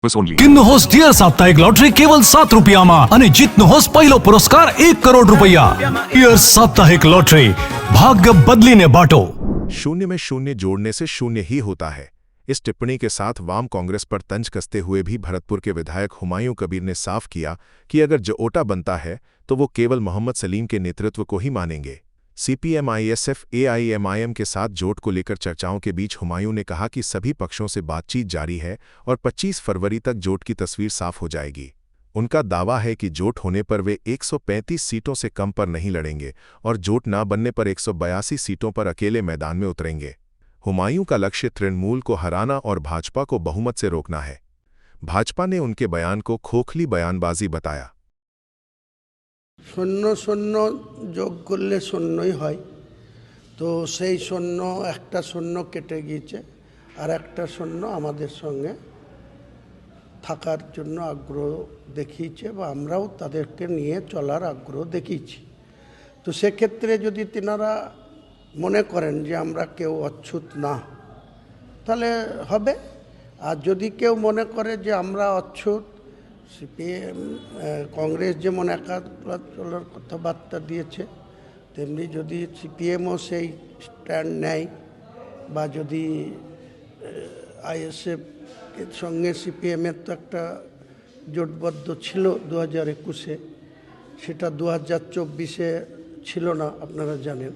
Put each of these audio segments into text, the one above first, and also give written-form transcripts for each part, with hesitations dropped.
किन्नुहोस् dear साप्ताहिक lottery केवल ₹7 અને જીતनुहोस् पहिलो पुरस्कार ₹1 करोड़। डियर साप्ताहिक लॉटरी, भाग्य बदलीने बाटो। शून्य में शून्य जोड़ने से शून्य ही होता है। इस टिप्पणी के साथ वाम कांग्रेस पर तंज कसते हुए भी भरतपुर के विधायक हुमायूं कबीर ने साफ किया कि अगर जोटा बनता है तो वो केवल मोहम्मद सलीम के नेतृत्व को ही मानेंगे। सीपीएम आईएसएफ एआईएमआईएम के साथ जोट को लेकर चर्चाओं के बीच हुमायूं ने कहा कि सभी पक्षों से बातचीत जारी है और 25 फरवरी तक जोट की तस्वीर साफ हो जाएगी। उनका दावा है कि जोट होने पर वे 135 सीटों से कम पर नहीं लड़ेंगे और जोट ना बनने पर 182 सीटों पर अकेले मैदान में उतरेंगे। हुमायूं का लक्ष्य तृणमूल को हराना और भाजपा को बहुमत से रोकना है। भाजपा ने उनके बयान को खोखली बयानबाजी बताया। शून्य शून्य যোগ করলে শূন্যই হয়, তো সেই শূন্য একটা শূন্য কেটে গিয়েছে আর একটা শূন্য আমাদের সঙ্গে থাকার জন্য আগ্রহ দেখিয়েছে বা আমরাও তাদেরকে নিয়ে চলার আগ্রহ দেখিয়েছি। তো সেক্ষেত্রে যদি তিনারা মনে করেন যে আমরা কেউ অচ্ছুত না, তাহলে হবে। আর যদি কেউ মনে করে যে আমরা অচ্ছুত, সিপিএম কংগ্রেস যেমন একা চলার কথাবার্তা দিয়েছে, তেমনি যদি সিপিএমও সেই স্ট্যান্ড নেয় বা যদি আইএসএফ এর সঙ্গে সিপিএমের তো একটা জোটবদ্ধ ছিল 2021-এ, সেটা 2024-এ ছিল না, আপনারা জানেন।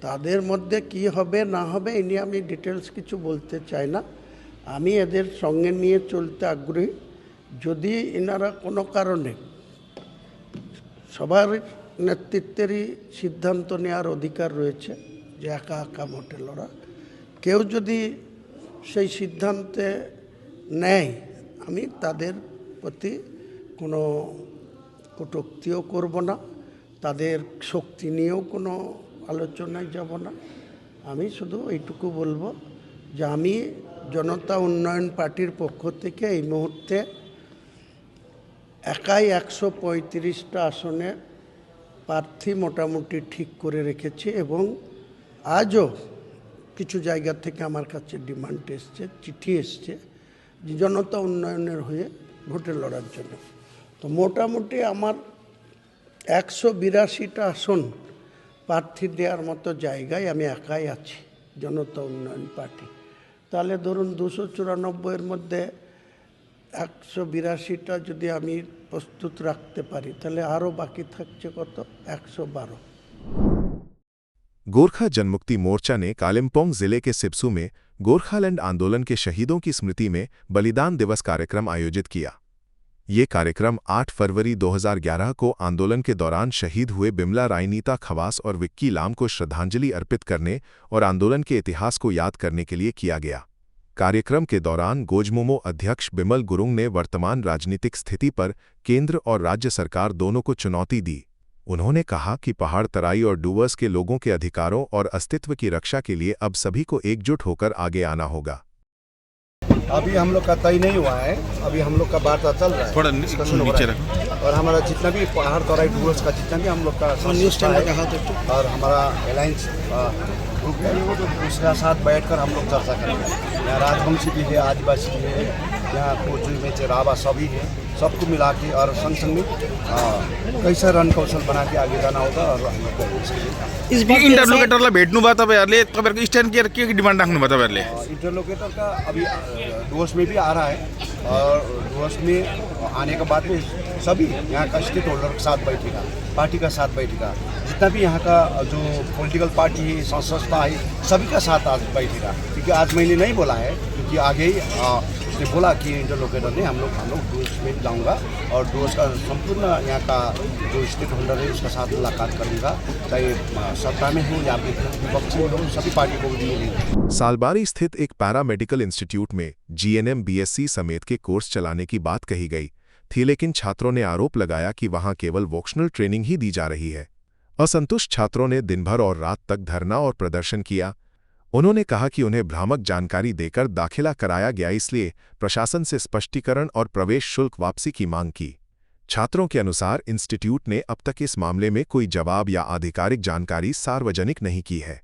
তাদের মধ্যে কি হবে না হবে এ নিয়ে আমি ডিটেলস কিছু বলতে চাই না। আমি এদের সঙ্গে নিয়ে চলতে আগ্রহী। যদি এনারা কোনো কারণে সবার নেতৃত্বেরই সিদ্ধান্ত নেওয়ার অধিকার রয়েছে যে একা একা মোটে লড়া, কেউ যদি সেই সিদ্ধান্তে নেয় আমি তাদের প্রতি কোনো কটূক্তিও করব না, তাদের শক্তি নিয়েও কোনো আলোচনায় যাব না। আমি শুধু এইটুকু বলবো যে আমি জনতা উন্নয়ন পার্টির পক্ষ থেকে এই মুহূর্তে একাই 135টা আসনে প্রার্থী মোটামুটি ঠিক করে রেখেছি এবং আজও কিছু জায়গা থেকে আমার কাছে ডিমান্ড এসছে, চিঠি এসছে যে জনতা উন্নয়নের হয়ে ভোটে লড়ার জন্য। তো মোটামুটি আমার 182টা আসন প্রার্থী দেওয়ার মতো জায়গায় আমি একাই আছি জনতা উন্নয়ন পার্টি। তাহলে ধরুন 294-এর মধ্যে 182টা যদি আমি প্রস্তুত রাখতে পারি, তাহলে আরও বাকি থাকছে কত? 112। गोरखा जनमुक्ति मोर्चा ने कालिम्पोंग जिले के सिपसू में गोरखालैंड आंदोलन के शहीदों की स्मृति में बलिदान दिवस कार्यक्रम आयोजित किया। ये कार्यक्रम 8 फरवरी 2011 को आंदोलन के दौरान शहीद हुए बिमला रायनीता खवास और विक्की लाम को श्रद्धांजलि अर्पित करने और आंदोलन के इतिहास को याद करने के लिए किया गया। कार्यक्रम के दौरान गोजमोमो अध्यक्ष बिमल गुरुंग ने वर्तमान राजनीतिक स्थिति पर केंद्र और राज्य सरकार दोनों को चुनौती दी। उन्होंने कहा कि पहाड़ तराई और डूवर्स के लोगों के अधिकारों और अस्तित्व की रक्षा के लिए अब सभी को एकजुट होकर आगे आना होगा। अभी हम लोग का तय नहीं हुआ है, अभी हम लोग का वार्ता चल रहा है, थोड़ा नीचे रखो। और हमारा जितना भी पहाड़ तराई डूवर्स का जितना भी हम लोग का न्यूज़ चैनल कहा और हमारा अलायंस ग्रुप है, उसके साथ बैठकर हम लोग चर्चा करेंगे। यहाँ राजवंशी भी है, आदिवासी भी है, यहाँ कोचुई में रावा सभी है, सबको मिला के और संग संग में कैसा रण कौशल बना के आगे जाना होगा। और हम लोग इन्टरलोकेटरलाई भेट्नुभयो तपाईँहरूले, तपाईँहरूको स्ट्यान्ड के डिमान्ड राख्नुभयो तपाईँहरूले? इंटरलोकेटर का अभी डूवर्स में भी आ रहा है और डूवर्स में आने के बाद में सभी यहाँ का स्टेट होल्डर के साथ बैठेगा, पार्टी का साथ बैठेगा, जितना भी यहाँ का जो पॉलिटिकल पार्टी है, संस्था है, सभी का साथ आज बैठेगा। क्योंकि आज मैंने नहीं बोला है, क्योंकि आगे ही उसने बोला कि इंटरलोकेटर ने हम लोग डूवर्स में जाऊँगा और डूवर्स का संपूर्ण यहाँ का जो स्टेट होल्डर है उसका साथ मुलाकात करूँगा, चाहे सत्ता में हो या विपक्ष में हो, सभी पार्टी को भी मिलेंगे। सालबारी स्थित एक पैरामेडिकल इंस्टीट्यूट में जीएनएम बीएससी समेत के कोर्स चलाने की बात कही गई थी, लेकिन छात्रों ने आरोप लगाया कि वहां केवल वोकेशनल ट्रेनिंग ही दी जा रही है। असंतुष्ट छात्रों ने दिन भर और रात तक धरना और प्रदर्शन किया। उन्होंने कहा कि उन्हें भ्रामक जानकारी देकर दाखिला कराया गया, इसलिए प्रशासन से स्पष्टीकरण और प्रवेश शुल्क वापसी की मांग की। छात्रों के अनुसार इंस्टीट्यूट ने अब तक इस मामले में कोई जवाब या आधिकारिक जानकारी सार्वजनिक नहीं की है।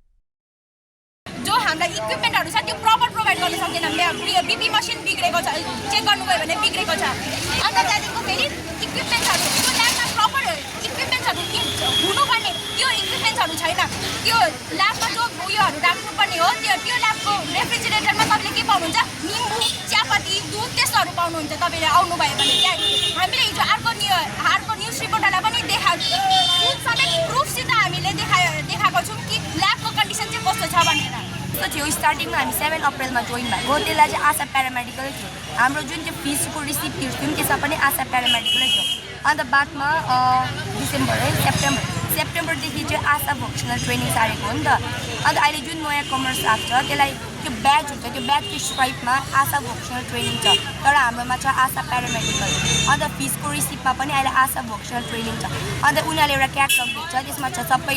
जो हामीलाई इक्विपमेन्टहरु छ त्यो प्रपर प्रोभाइड चेक गर्न सक्दैन बिपी मसिन बिग्रेको छ चेक गर्नुभयो भने बिग्रेको छ अन्त त्यहाँदेखिको फेरि इक्विपमेन्ट्सहरू त्यो ल्याबमा प्रपर इक्विपमेन्ट्सहरू हुनुपर्ने त्यो इक्विपमेन्ट्सहरू छैन त्यो ल्याबमा जो उयोहरू राख्नुपर्ने हो त्यो ल्याबको रेफ्रिजरेटरमा तपाईँले के पाउनुहुन्छ निम्बु चियापत्ती दुध त्यस्तोहरू पाउनुहुन्छ तपाईँले आउनुभयो भने त्यहाँ हामीले हिजो अर्को न्युज रिपोर्टरलाई पनि फुड समेत प्रुफसित हामीले देखाएको छौँ कि ल्याबको कन्डिसन चाहिँ कस्तो छ भनेर त्यो थियो स्टार्टिङमा हामी 7 अप्रिलमा जोइन भएको त्यसलाई चाहिँ आशा प्यारामेडिकलै थियो हाम्रो जुन चाहिँ फिसको रिसिप्ट तिर्थ्यौँ त्यसमा पनि आशा प्यारामेडिकलै थियो अन्त बादमा सेप्टेम्बरदेखि चाहिँ आशा भोकेसनल ट्रेनिङ सारेको हो नि त अन्त अहिले जुन नयाँ कमर्स आएको छ त्यसलाई त्यो ब्याच हुन्छ त्यो ब्याचको स्ट्राइपमा आशा भोकेसनल ट्रेनिङ छ तर हाम्रोमा छ आशा प्यारामेडिकल अन्त फिसको रिसिप्टमा पनि अहिले आशा भोकेसनल ट्रेनिङ छ अन्त उनीहरूले एउटा क्याटलग दिन्छ त्यसमा छ सबै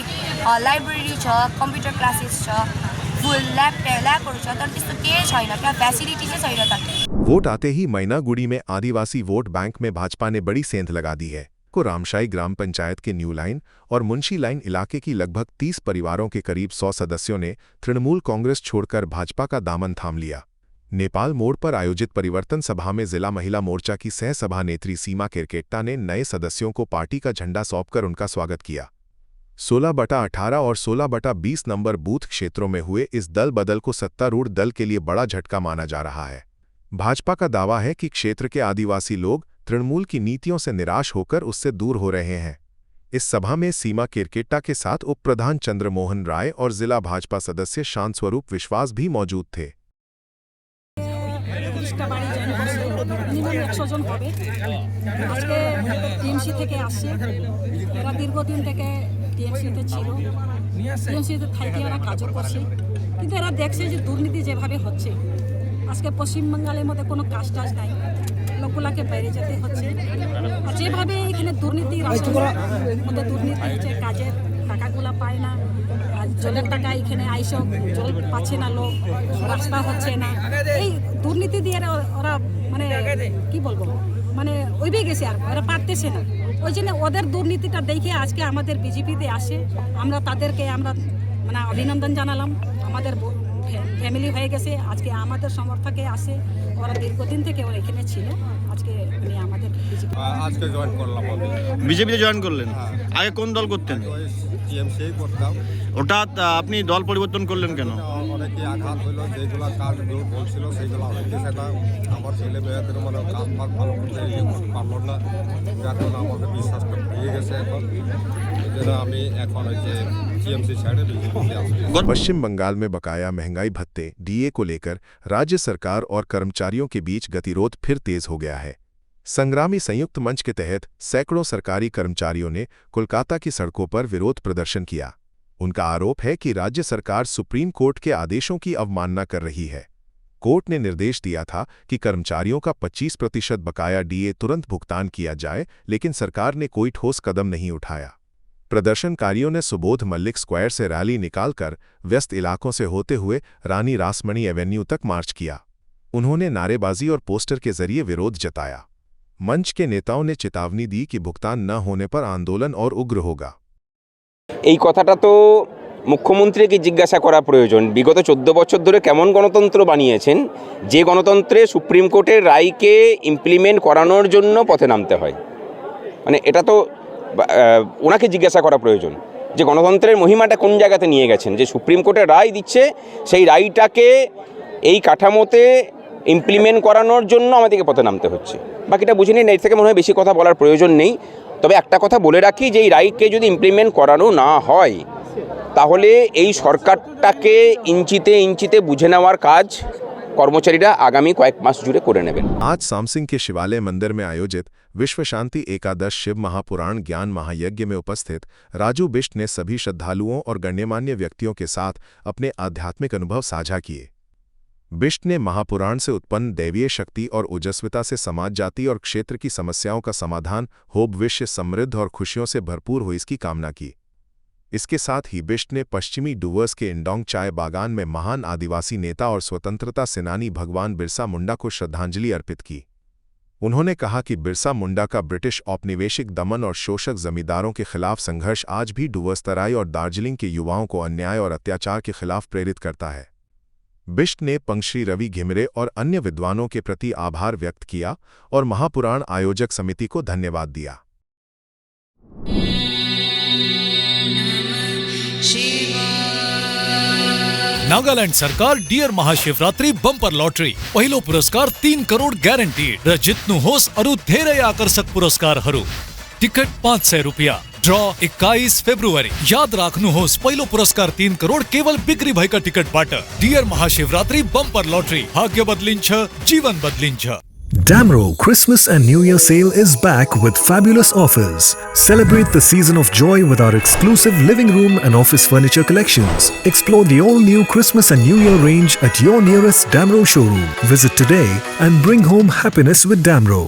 लाइब्रेरी छ कम्प्युटर क्लासेस छ फुल ल्याबहरू छ तर त्यस्तो केही छैन क्या फ्यासिलिटी चाहिँ छैन त वोट आते ही मैनागुड़ी में आदिवासी वोट बैंक में भाजपा ने बड़ी सेंध लगा दी है को रामशाही ग्राम पंचायत के न्यू लाइन और मुंशी लाइन इलाके की लगभग 30 परिवारों के करीब 100 सदस्यों ने तृणमूल कांग्रेस छोड़कर भाजपा का दामन थाम लिया। नेपाल मोड़ पर आयोजित परिवर्तन सभा में जिला महिला मोर्चा की सह सभा नेत्री सीमा किरकेट्टा ने नए सदस्यों को पार्टी का झंडा सौंपकर उनका स्वागत किया। 16/18 और 16/20 नंबर बूथ क्षेत्रों में हुए इस दल बदल को सत्तारूढ़ दल के लिए बड़ा झटका माना जा रहा है। भाजपा का दावा है कि क्षेत्र के आदिवासी लोग तृणमूल की नीतियों से निराश होकर उससे दूर हो रहे हैं। इस सभा में सीमा किरकेट्टा के साथ उप प्रधान चंद्रमोहन राय और जिला भाजपा सदस्य शांत स्वरूप विश्वास भी मौजूद थे। আজকে পশ্চিমবঙ্গের মধ্যে কোনো কাজ টাজ নাই লোকগুলাকে বাইরে যেতে হচ্ছে আর যেভাবে এখানে দুর্নীতি মধ্যে দুর্নীতি হচ্ছে কাজের টাকাগুলা পায় না জলের টাকা এখানে আইসো জল পাচ্ছে না লোক রাস্তা হচ্ছে না এই দুর্নীতি দিয়ে ওরা মানে কি বলবো মানে ওইবে গেছে আর ওরা পারতেছে না ওই জন্য ওদের দুর্নীতিটা দেখে আজকে আমাদের বিজেপিতে আসে আমরা তাদেরকে আমরা মানে অভিনন্দন জানালাম আমাদের ফ্যামিলি হয়ে গেছে আজকে আমাদের সমর্থকে আসে ওরা দীর্ঘদিন থেকে ওরা এখানে ছিল আজকে উনি আমাদের আজকে জয়েন করলাম বিজেপিতে জয়েন করলেন আগে কোন দল করতেন টিএমসি করতাম ওটা আপনি দল পরিবর্তন করলেন কেন অনেকে আঘাত হলো যেগুলো কাজগুলো বলছিল সেইগুলো হইতেছে না আমার ছেলে মেয়েদের মানে কাজ ফাঁক ভালো করতে পারলো না যার জন্য আমাদের বিশ্বাসটা ভেঙে গেছে এখন এই জন্য আমি এখন ওই যে টিএমসি ছাড়ে বিজেপিতে আসছি। पश्चिम बंगाल में बकाया महंगाई भत्ते डीए को लेकर राज्य सरकार और कर्मचारियों के बीच गतिरोध फिर तेज हो गया है। संग्रामी संयुक्त मंच के तहत सैकड़ों सरकारी कर्मचारियों ने कोलकाता की सड़कों पर विरोध प्रदर्शन किया। उनका आरोप है कि राज्य सरकार सुप्रीम कोर्ट के आदेशों की अवमानना कर रही है। कोर्ट ने निर्देश दिया था कि कर्मचारियों का 25% बकाया डीए तुरंत भुगतान किया जाए, लेकिन सरकार ने कोई ठोस कदम नहीं उठाया। प्रदर्शनकारियों ने सुबोध मल्लिक स्क्वायर से रैली निकालकर व्यस्त इलाकों से होते हुए रानी रासमणी एवेन्यू तक मार्च किया। उन्होंने नारेबाजी और पोस्टर के जरिए विरोध जताया। मंच के नेताओं ने चेतावनी दी कि भुगतान न होने पर आंदोलन और उग्र होगा। এই কথাটা তো মুখ্যমন্ত্রীকে জিজ্ঞাসা করা প্রয়োজন। বিগত 14 বছর ধরে কেমন গণতন্ত্র বানিয়েছেন যে গণতন্ত্রে সুপ্রিম কোর্টের রায়কে ইমপ্লিমেন্ট করানোর জন্য পথে নামতে হয়, মানে এটা তো ওনাকে জিজ্ঞাসা করা প্রয়োজন যে গণতন্ত্রের মহিমাটা কোন জায়গাতে নিয়ে গেছেন, যে সুপ্রিম কোর্টের রায় দিচ্ছে সেই রায়টাকে এই কাঠামোতে ইমপ্লিমেন্ট করানোর জন্য আমাদেরকে পথে নামতে হচ্ছে। বাকিটা বুঝে নিন, এর থেকে মনে হয় বেশি কথা বলার প্রয়োজন নেই। তবে একটা কথা বলে রাখি যে এই রায়কে যদি ইমপ্লিমেন্ট করানো না হয় তাহলে এই সরকারটাকে ইঞ্চিতে ইঞ্চিতে বুঝে নেওয়ার কাজ कर्मचारीरा आगामी कয়েক मास जुड़े করে নেবেন। आज सामसिंग के शिवालय मंदिर में आयोजित विश्व शांति एकादश शिव महापुराण ज्ञान महायज्ञ में उपस्थित राजू बिष्ट ने सभी श्रद्धालुओं और गण्यमान्य व्यक्तियों के साथ अपने आध्यात्मिक अनुभव साझा किए। बिष्ट ने महापुराण से उत्पन्न दैवीय शक्ति और ओजस्विता से समाज जाति और क्षेत्र की समस्याओं का समाधान हो, भविष्य समृद्ध और खुशियों से भरपूर हो, इसकी कामना की। इसके साथ ही बिष्ट ने पश्चिमी डुवर्स के इंडोंग चाय बागान में महान आदिवासी नेता और स्वतंत्रता सेनानी भगवान बिरसा मुंडा को श्रद्धांजलि अर्पित की। उन्होंने कहा कि बिरसा मुंडा का ब्रिटिश औपनिवेशिक दमन और शोषक जमींदारों के खिलाफ संघर्ष आज भी डुवर्स तराई और दार्जिलिंग के युवाओं को अन्याय और अत्याचार के खिलाफ प्रेरित करता है। बिष्ट ने पंगश्री रवि घिमरे और अन्य विद्वानों के प्रति आभार व्यक्त किया और महापुराण आयोजक समिति को धन्यवाद दिया। नागालैंड सरकार डियर महाशिवरात्रि बंपर लॉटरी पहिलो पुरस्कार 3 करोड ग्यारेन्टीड र जित्नुहोस् अरु धेरै आकर्षक पुरस्कारहरू। टिकट 500 रुपियाँ। ड्र 21 फेब्रुअरी। याद राख्नुहोस् पहिलो पुरस्कार 3 करोड केवल बिक्री भएका टिकटबाट। डियर महाशिवरात्रि बंपर लॉटरी, भाग्य बदलिन्छ, जीवन बदलिन्छ। Damro Christmas and New Year sale is back with fabulous offers. Celebrate the season of joy with our exclusive living room and office furniture collections. Explore the all-new Christmas and New Year range at your nearest Damro showroom. Visit today and bring home happiness with Damro.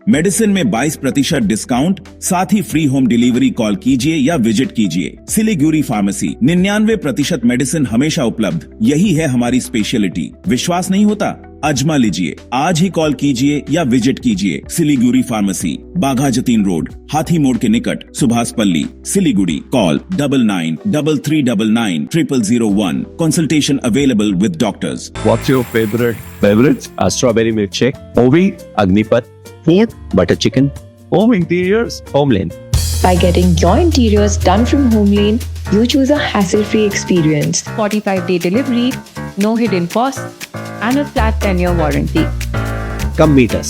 Medicine में 22% discount, साथ ही free home delivery. Call कीजिए या visit कीजिए। Siliguri pharmacy, 99% medicine हमेशा उपलब्ध। यही है हमारी स्पेशलिटी। विश्वास नहीं होता? अजमा लीजिए। आज ही कॉल कीजिए या विजिट कीजिए। सिलीगुड़ी फार्मेसी, बाघा जतीन रोड, हाथी मोड़ के निकट, सुभाष पल्ली, Siliguri. Call 9933990001। Consultation available with doctors. What's your favorite beverage? Strawberry milkshake. Ovi, Agnipat. Fourth, butter chicken. Home interiors, Homeland. By getting your interiors done from Homeland, you choose a hassle-free experience. 45-day delivery, no hidden costs, and a flat 10-year warranty. Come meet us.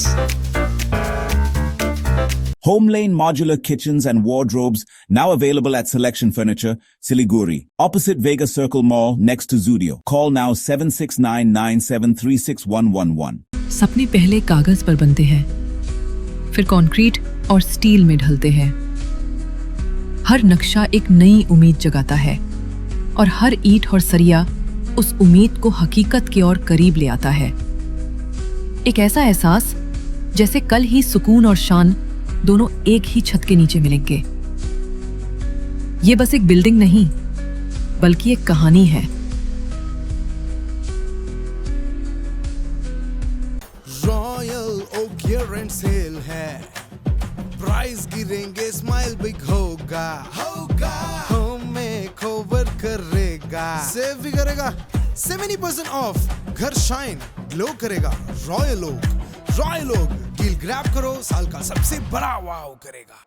Homeland Modular Kitchens and Wardrobes, now available at Selection Furniture, Siliguri, opposite Vega Circle Mall, next to Zudio. Call now 7699736111. सपने पहले कागज पर बनते हैं, फिर concrete और steel में ढलते हैं। हर नक्शा एक नई उम्मीद जगाता है और हर ईंट और सरिया उस उम्मीद को हकीकत की ओर करीब ले आता है। एक ऐसा एहसास जैसे कल ही सुकून और शान दोनों एक ही छत के नीचे मिलेंगे। ये बस एक बिल्डिंग नहीं, बल्कि एक कहानी है। रॉयल ओक क्लियरेंस सेल है, प्राइस गिरेंगे, स्माइल बिग होगा, हमें कवर करेगा, सेव भी करेगा, 70% ऑफ, घर शाइन ग्लो करेगा। रॉयल ओक डील ग्रैब करो, साल का सबसे बड़ा वाव करेगा।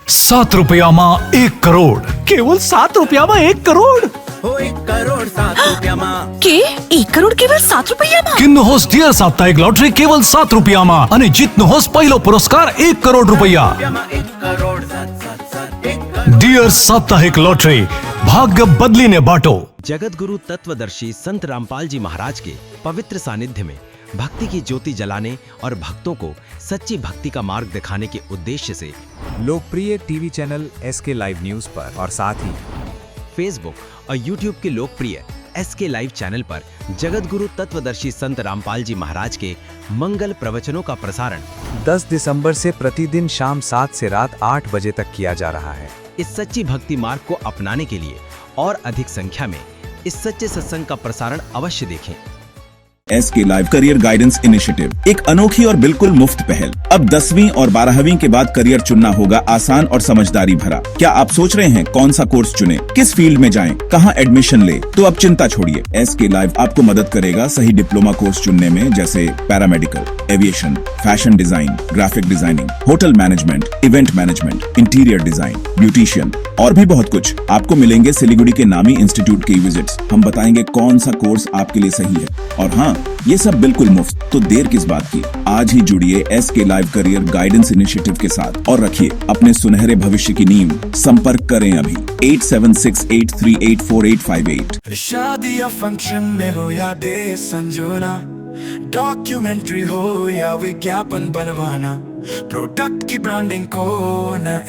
7 रुपयामा 1 करोड, केवल 7 रुपयामा 1 करोड। 1 करोड 7 रुपयामा के 1 करोड केवल 7 रुपैयाँमा। किन्नुहोस् डियर साप्ताहिक लॉटरी केवल 7 रुपयामा अनि जित्नुहोस् पहिलो पुरस्कार 1 करोड रुपैयाँ। डियर साप्ताहिक लॉटरी, भाग्य बदलिने बाटो। जगत गुरु तत्वदर्शी संत रामपाल जी महाराज के पवित्र सानिध्य में भक्ति की ज्योति जलाने और भक्तों को सच्ची भक्ति का मार्ग दिखाने के उद्देश्य से लोकप्रिय TV channel SK live news पर और साथ ही फेसबुक और यूट्यूब के लोकप्रिय SK लाइव चैनल पर जगत गुरु तत्वदर्शी संत रामपाल जी महाराज के मंगल प्रवचनों का प्रसारण 10 दिसंबर से प्रतिदिन शाम 7 से रात 8 बजे तक किया जा रहा है। इस सच्ची भक्ति मार्ग को अपनाने के लिए और अधिक संख्या में इस सच्चे सत्संग का प्रसारण अवश्य देखें। SK live career guidance initiative, एक अनोखी और बिल्कुल मुफ्त पहल। अब 10वीं और 12वीं के बाद करियर चुनना होगा आसान और समझदारी भरा। क्या आप सोच रहे हैं कौन सा कोर्स चुने, किस फील्ड में जाएं, कहां एडमिशन ले? तो अब चिंता छोड़िए, SK लाइव आपको मदद करेगा सही डिप्लोमा कोर्स चुनने में, जैसे paramedical, aviation, fashion design, graphic designing, hotel management, event management, interior design, beautician और भी बहुत कुछ। आपको मिलेंगे सिलीगुड़ी के नामी इंस्टीट्यूट के विजिट्स। हम बताएंगे कौन सा कोर्स आपके लिए सही है, और हाँ, ये सब बिल्कुल मुफ्त। तो देर किस बात की, आज ही जुड़िए SK live career guidance initiative के साथ और रखिए अपने सुनहरे भविष्य की नींव। संपर्क करें अभी 8768384858। शादी या फंक्शन में हो या डे संजोना, डॉक्यूमेंट्री हो या विज्ञापन बनवाना, प्रोडक्ट की ब्रांडिंग को न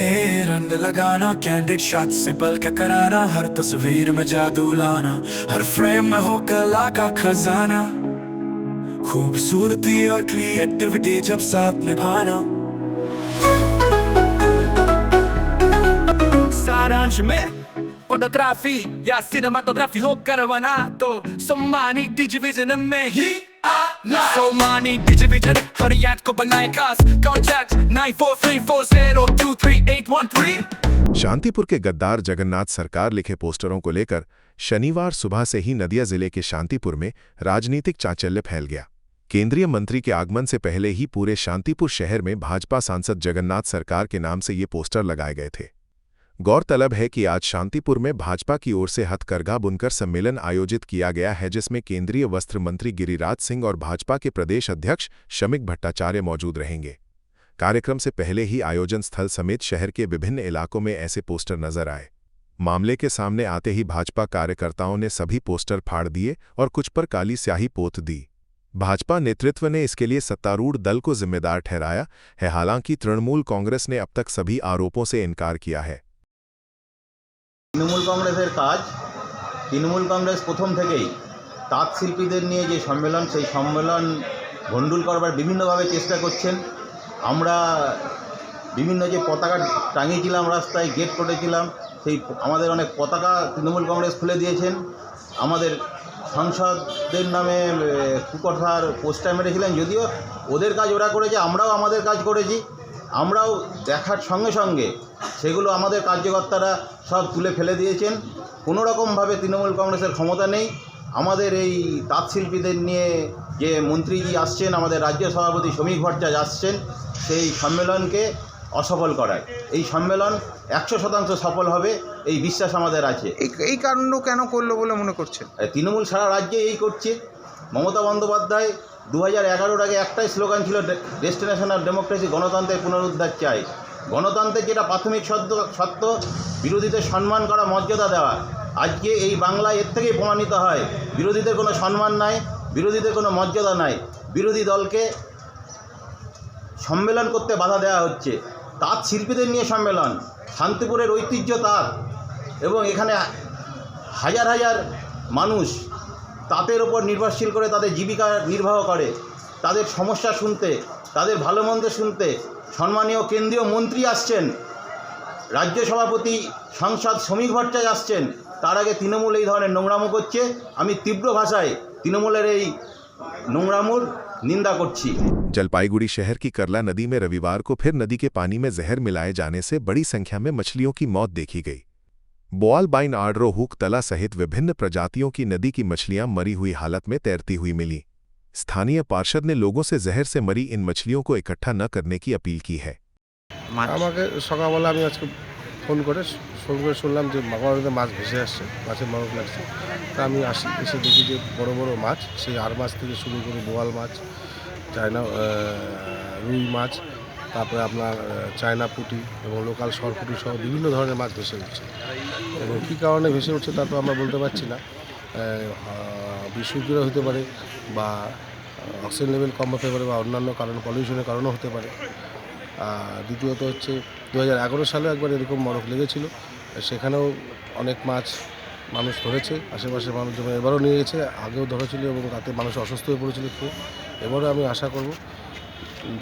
रंग लगाना, कैंडिड शॉट से बल्कि कराना, हर तस्वीर में जादू लाना, हर फ्रेम में हो कला का खजाना, खूबसूरती और क्रिएटिविटी जब साथ निभाना। सारांश में फोटोग्राफी या सिनेमाटोग्राफी हो करवाना तो सोमानी डिजिविजन में ही आना। सोमानी डिजिविजन फरियाद को बनाए खास, कॉन्टैक्ट 9434023813। शांतिपुर के गद्दार जगन्नाथ सरकार लिखे पोस्टरों को लेकर शनिवार सुबह से ही नदिया जिले के शांतिपुर में राजनीतिक चांचल्य फैल गया। केंद्रीय मंत्री के आगमन से पहले ही पूरे शांतिपुर शहर में भाजपा सांसद जगन्नाथ सरकार के नाम से ये पोस्टर लगाए गए थे। गौरतलब है कि आज शांतिपुर में भाजपा की ओर से हथकरघा बुनकर सम्मेलन आयोजित किया गया है, जिसमें केंद्रीय वस्त्र मंत्री गिरिराज सिंह और भाजपा के प्रदेश अध्यक्ष शमिक भट्टाचार्य मौजूद रहेंगे। कार्यक्रम से पहले ही आयोजन स्थल समेत शहर के विभिन्न इलाकों में ऐसे पोस्टर नजर आए। मामले के सामने आते ही भाजपा कार्यकर्ताओं ने सभी पोस्टर फाड़ दिए और कुछ पर काली स्याही पोत दी। भाजपा नेतृत्व ने इसके लिए सत्तारूढ़ दल को जिम्मेदार ठहराया है। हालांकि तृणमूल कांग्रेस ने अब तक सभी आरोपों से इनकार किया है। তৃণমূল কংগ্রেসের কাজ, তৃণমূল কংগ্রেস প্রথম থেকেই তাঁত শিল্পীদের নিয়ে যে সম্মেলন, সেই সম্মেলন ভণ্ডুল করবার বিভিন্নভাবে চেষ্টা করছেন। আমরা বিভিন্ন যে পতাকা টাঙিয়েছিলাম, রাস্তায় গেট করেছিলাম, সেই আমাদের অনেক পতাকা তৃণমূল কংগ্রেস খুলে দিয়েছেন। আমাদের সংসদের নামে কুকথার পোস্টার মেরেছিলেন। যদিও ওদের কাজ ওরা করেছে, আমরাও আমাদের কাজ করেছি। আমরাও দেখার সঙ্গে সঙ্গে সেগুলো আমাদের কার্যকর্তারা সব তুলে ফেলে দিয়েছেন। কোনো রকমভাবে তৃণমূল কংগ্রেসের ক্ষমতা নেই আমাদের এই তাঁতশিল্পীদের নিয়ে যে মন্ত্রীজি আসছেন, আমাদের রাজ্য সভাপতি শমিক ভট্টাচার্য আসছেন, সেই সম্মেলনকে অসফল করায়। এই সম্মেলন 100% সফল হবে এই বিশ্বাস আমাদের আছে। এই কাণ্ড কেন করলো বলে মনে করছেন? তৃণমূল সারা রাজ্যে এই করছে। মমতা বন্দ্যোপাধ্যায় 2011-র আগে একটাই স্লোগান ছিল, ডেস্টিনেশন অফ ডেমোক্রেসি, গণতন্ত্রের পুনরুদ্ধার চাই। গণতন্ত্রের যেটা প্রাথমিক সত্য, বিরোধীদের সম্মান করা, মর্যাদা দেওয়া। আজকে এই বাংলায় এর থেকেই প্রমাণিত হয় বিরোধীদের কোনো সম্মান নাই, বিরোধীদের কোনো মর্যাদা নাই। বিরোধী দলকে সম্মেলন করতে বাধা দেওয়া হচ্ছে। তাঁত শিল্পীদের নিয়ে সম্মেলন, শান্তিপুরের ঐতিহ্য তাঁত, এবং এখানে হাজার হাজার মানুষ তাঁতের ওপর নির্ভরশীল করে তাদের জীবিকা নির্বাহ করে। তাদের সমস্যা শুনতে, তাদের ভালো মন্দ শুনতে সম্মানীয় কেন্দ্রীয় মন্ত্রী আসছেন, রাজ্য সভাপতি সাংসদ শমিক ভট্টাচার্য আসছেন। তার আগে তৃণমূল এই ধরনের নোংরামো করছে। আমি তীব্র ভাষায় তৃণমূলের এই নোংরামোর निंदा करছি। जलपाईगुड़ी शहर की करला नदी में रविवार को फिर नदी के पानी में जहर मिलाए जाने से बड़ी संख्या में मछलियों की मौत देखी गई। बोआल बाइन आर्डरो हुक तला सहित विभिन्न प्रजातियों की नदी की मछलियां मरी हुई हालत में तैरती हुई मिली। स्थानीय पार्षद ने लोगों से जहर से मरी इन मछलियों को इकट्ठा न करने की अपील की है। আমাকে সকালবেলা আমি আজকে ফোন করে শুনলাম যে মাগরতে মাছ ভেসে আসছে, মাছের মরক লাগছে। তা আমি এসে দেখি যে বড় বড় মাছ, সেই আর মাছ থেকে শুরু করে বোয়াল মাছ, চায়না রুই মাছ, তারপরে আপনার চায়না পুঁটি এবং লোকাল সরপুঁটি সহ বিভিন্ন ধরনের মাছ ভেসে উঠছে। এবং কী কারণে ভেসে উঠছে তা তো আমরা বলতে পারছি না। বিশুদ্ধরা হতে পারে, বা অক্সিজেন লেভেল কম হতে পারে, বা অন্যান্য কারণ, পলিউশনের কারণও হতে পারে। দ্বিতীয়ত হচ্ছে 2011 সালে একবার এরকম মরক লেগেছিল, সেখানেও অনেক মাছ মানুষ ধরেছে, আশেপাশের মানুষ যেমন এবারও নিয়ে গেছে, আগেও ধরেছিল এবং তাতে মানুষ অসুস্থ হয়ে পড়েছিল খেয়ে। এবারও আমি আশা করব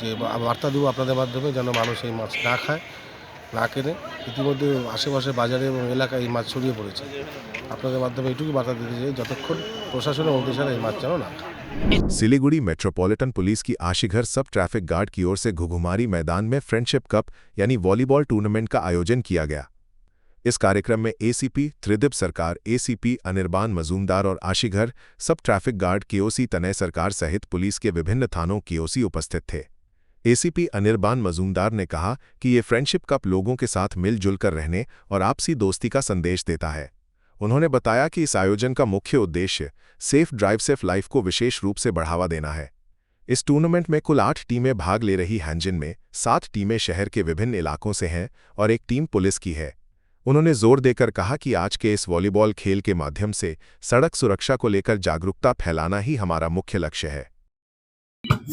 যে বার্তা দেবো আপনাদের মাধ্যমে যেন মানুষ এই মাছ না খায়, না কেনে। ইতিমধ্যে আশেপাশে বাজারে এবং এলাকায় এই মাছ ছড়িয়ে পড়েছে। আপনাদের মাধ্যমে এইটুকু বার্তা দিতে চাই, যতক্ষণ প্রশাসনের মন্ত্রিসভা এই মাছ যেন না খায়। सिलीगुड़ी मेट्रोपॉलिटन पुलिस की आशीघर सब ट्रैफिक गार्ड की ओर से घुघुमारी मैदान में फ्रेंडशिप कप यानी वॉलीबॉल टूर्नामेंट का आयोजन किया गया। इस कार्यक्रम में एसीपी त्रिदिप सरकार, एसीपी अनिर्बान मजूमदार और आशीघर सब ट्रैफिक गार्ड केओसी तनय सरकार सहित पुलिस के विभिन्न थानों केओसी उपस्थित थे। एसीपी अनिर्बान मजूमदार ने कहा कि ये फ्रेंडशिप कप लोगों के साथ मिलजुल कर रहने और आपसी दोस्ती का संदेश देता है। उन्होंने बताया कि इस आयोजन का मुख्य उद्देश्य सेफ ड्राइव सेफ लाइफ को विशेष रूप से बढ़ावा देना है। इस टूर्नामेंट में कुल 8 टीमें भाग ले रही हैं, जिनमें 7 टीमें शहर के विभिन्न इलाकों से हैं और एक टीम पुलिस की है। उन्होंने जोर देकर कहा कि आज के इस वॉलीबॉल खेल के माध्यम से सड़क सुरक्षा को लेकर जागरूकता फैलाना ही हमारा मुख्य लक्ष्य है।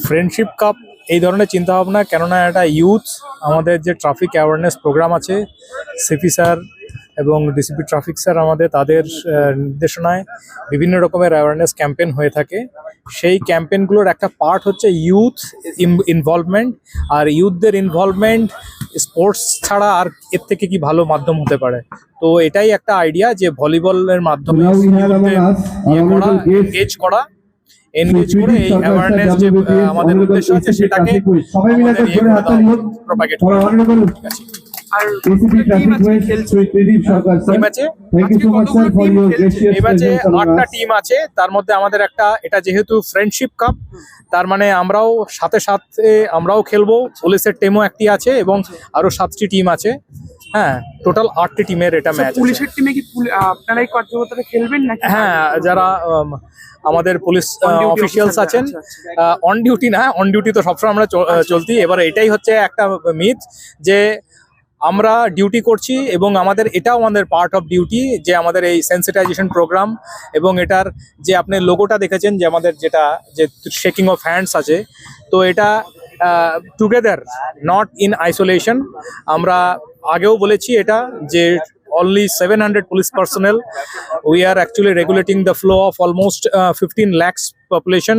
फ्रेंडशिप কাপ এই ধরনের চিন্তাভাবনা, কেননা এটা ইউথ, আমাদের যে ট্রাফিক অ্যাওয়ারনেস প্রোগ্রাম আছে, সিপি স্যার এবং ডিসিপি ট্রাফিক স্যার আমাদের তাদের নির্দেশনায় বিভিন্ন রকমের অ্যাওয়ারনেস ক্যাম্পেইন হয়ে থাকে। সেই ক্যাম্পেইনগুলোর একটা পার্ট হচ্ছে ইউথ ইনভলভমেন্ট। আর ইউথদের ইনভলভমেন্ট স্পোর্টস ছাড়া আর এর থেকে কি ভালো মাধ্যম হতে পারে। তো এটাই একটা আইডিয়া যে ভলিবলের মাধ্যমে এনগেজ করা করে এই অ্যাওয়ারনেস যে আমাদের উদ্দেশ্য আছে সেটাকে প্রপাগেট করা। ঠিক আছে। আর টিম আছে খেলছে টিম আছে এই ম্যাচে 8টা টিম আছে, তার মধ্যে আমাদের একটা, এটা যেহেতু ফ্রেন্ডশিপ কাপ তার মানে আমরাও সাথে সাথে আমরাও খেলবো, পুলিশের টিমও একটি আছে এবং আরো 7টি টিম আছে। হ্যাঁ, টোটাল 8টি টিমের এটা ম্যাচ। পুলিশের টিমে কি আপনারা এই কার্যকর্তারা খেলবেন নাকি? হ্যাঁ, যারা আমাদের পুলিশ অফিসিয়ালস আছেন, অন ডিউটি না, অন ডিউটি তো সবসময় আমরা চলতি। এবার এটাই হচ্ছে একটা মিথ যে আমরা ডিউটি করছি এবং এটাও আমাদের পার্ট অফ ডিউটি যে আমাদের এই সেন্সিটাইজেশন প্রোগ্রাম এবং এটার যে আপনি লোগোটা দেখেছেন যে আমাদের যেটা যে শেকিং অফ হ্যান্ডস আছে, তো এটা টুগেদার, নট ইন আইসোলেশন। আমরা আগেও বলেছি এটা যে only 700 police personnel. We are actually regulating the flow of almost 15 lakhs population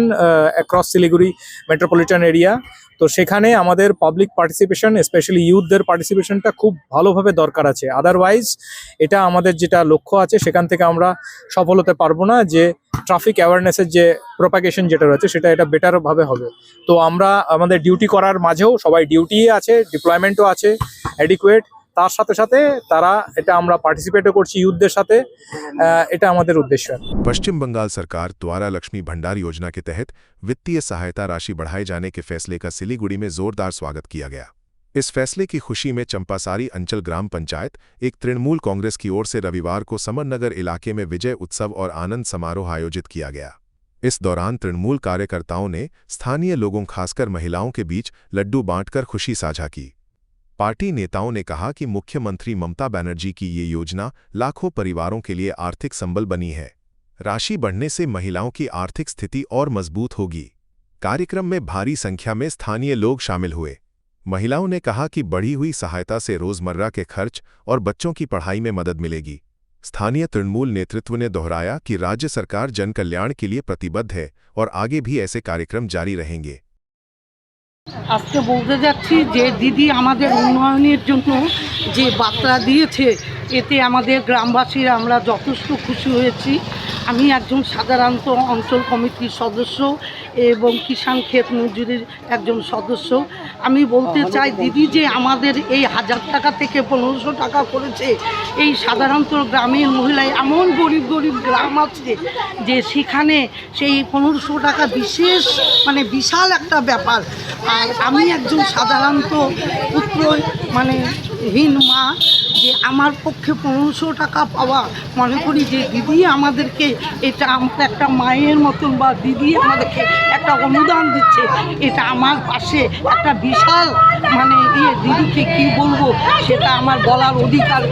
across Siliguri metropolitan area. তো সেখানে আমাদের পাবলিক পার্টিসিপেশন, স্পেশালি ইউথদের পার্টিসিপেশনটা খুব ভালোভাবে দরকার আছে। আদারওয়াইজ এটা আমাদের যেটা লক্ষ্য আছে সেখান থেকে আমরা সফল হতে পারবো না, যে ট্রাফিক অ্যাওয়ারনেসের যে প্রোপাগেশন যেটা রয়েছে এটা বেটারভাবে হবে। তো আমরা আমাদের ডিউটি করার মাঝেও সবাই ডিউটি আছে, ডিপ্লয়মেন্টও আছে অ্যাডিকুয়েট, তার সাথে সাথে তারা এটা আমরা পার্টিসিপেটও করছি ইউথদের সাথে, এটা আমাদের উদ্দেশ্য। पश्चिम बंगाल सरकार द्वारा लक्ष्मी भंडार योजना के तहत वित्तीय सहायता राशि बढ़ाए जाने के फैसले का सिलीगुड़ी में जोरदार स्वागत किया गया। इस फैसले की खुशी में चंपासारी अंचल ग्राम पंचायत एक तृणमूल कांग्रेस की ओर से रविवार को समरनगर इलाके में विजय उत्सव और आनंद समारोह आयोजित किया गया। इस दौरान तृणमूल कार्यकर्ताओं ने स्थानीय लोगों खासकर महिलाओं के बीच लड्डू बांटकर खुशी साझा की। पार्टी नेताओं ने कहा कि मुख्यमंत्री ममता बनर्जी की ये योजना लाखों परिवारों के लिए आर्थिक संबल बनी है। राशि बढ़ने से महिलाओं की आर्थिक स्थिति और मजबूत होगी। कार्यक्रम में भारी संख्या में स्थानीय लोग शामिल हुए। महिलाओं ने कहा कि बढ़ी हुई सहायता से रोजमर्रा के खर्च और बच्चों की पढ़ाई में मदद मिलेगी। स्थानीय तृणमूल नेतृत्व ने दोहराया कि राज्य सरकार जन कल्याण के लिए प्रतिबद्ध है और आगे भी ऐसे कार्यक्रम जारी रहेंगे। আজকে বলতে যাচ্ছি যে দিদি আমাদের উন্নয়নের জন্য যে বার্তা দিয়েছে, এতে আমাদের গ্রামবাসীরা আমরা যথেষ্ট খুশি হয়েছি। আমি একজন সাধারণত অঞ্চল কমিটির সদস্য এবং কিষাণ ক্ষেত মজুরির একজন সদস্য। আমি বলতে চাই দিদি যে আমাদের এই 1000 টাকা থেকে 1500 টাকা করেছে, এই সাধারণত গ্রামের মহিলায় এমন গরিব গরিব গ্রাম আছে যে সেখানে সেই 1500 টাকা বিশেষ বিশাল একটা ব্যাপার। আর আমি একজন সাধারণত পুত্র হীন মা, যে আমার পক্ষে 1500 টাকা পাওয়া, মনে করি যে দিদি আমাদেরকে এটা আমরা একটা মায়ের মতন, বা দিদি আমাদেরকে একটা অনুদান দিচ্ছে, এটা আমার পাশে একটা বিশাল দিদিকে কি বলবো সেটা আমার বলার অধিকার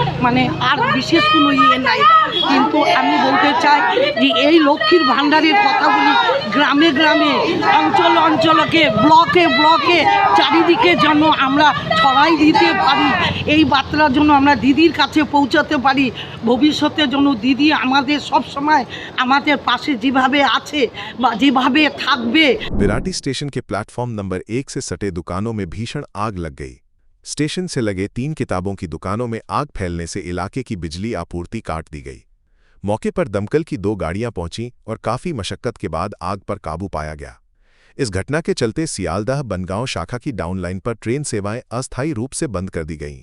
আর বিশেষ কোনো নাই। কিন্তু আমি বলতে চাই যে এই লক্ষ্মীর ভাণ্ডারের কথাগুলি গ্রামে গ্রামে, অঞ্চল অঞ্চলকে, ব্লকে ব্লকে চারিদিকে যেন আমরা ছড়াই দিতে পারি, এই বার্তার জন্য আমরা দিদির কাছে পৌঁছাতে পারি। ভবিষ্যতে যেন দিদি আমাদের সব সময় আমাদের পাশে যেভাবে আছে বা যেভাবে থাকবে। बिराटी स्टेशन के प्लेटफॉर्म नंबर 1 से सटे दुकानों में भीषण आग लग गई। स्टेशन से लगे 3 किताबों की दुकानों में आग फैलने से इलाके की बिजली आपूर्ति काट दी गई। मौके पर दमकल की 2 गाड़ियां पहुंची और काफी मशक्कत के बाद आग पर काबू पाया गया। इस घटना के चलते सियालदह बनगांव शाखा की डाउन लाइन पर ट्रेन सेवाएं अस्थायी रूप से बंद कर दी गईं।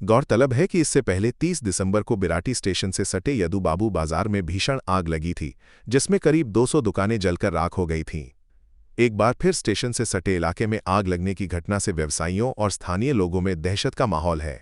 गौरतलब है कि इससे पहले 30 दिसंबर को बिराटी स्टेशन से सटे यदुबाबू बाजार में भीषण आग लगी थी, जिसमें करीब 200 दुकानें जलकर राख हो गई थीं। एक बार फिर स्टेशन से सटे इलाके में आग लगने की घटना से व्यवसायियों और स्थानीय लोगों में दहशत का माहौल है।